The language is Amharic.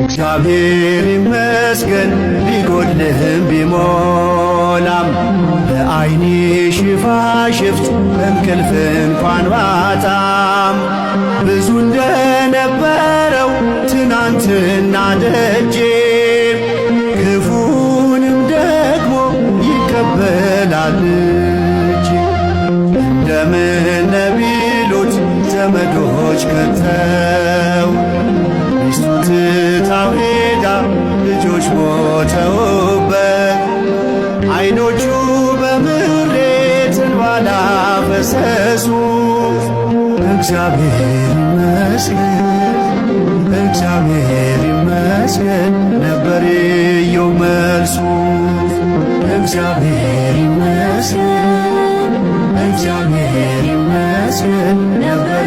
እግዚአብሔር ይመስገን ቢጎድልህም ቢሞላም በዓይኔ ሽፋሽፍት እንቅልፍ እንኳን ባጣም ብዙ እንደነበረው ትናንትና ደጄ ክፉንም ደግሞ ይቀበላል እጄ። እንደምን ቢሉት ዘመዶች ከተው ሚስቱ ትታው ሄዳ ልጆች ሞተውበት ዓይኖቹ በምሬት እንባ ላፈሰሱ እግዚአብሔር ይመስገን እግዚአብሔር ይመስገን ነበር የኢዮብ መልሱ። እግዚአብሔር ይመስገን እግዚአብሔር ይመስገን ነበር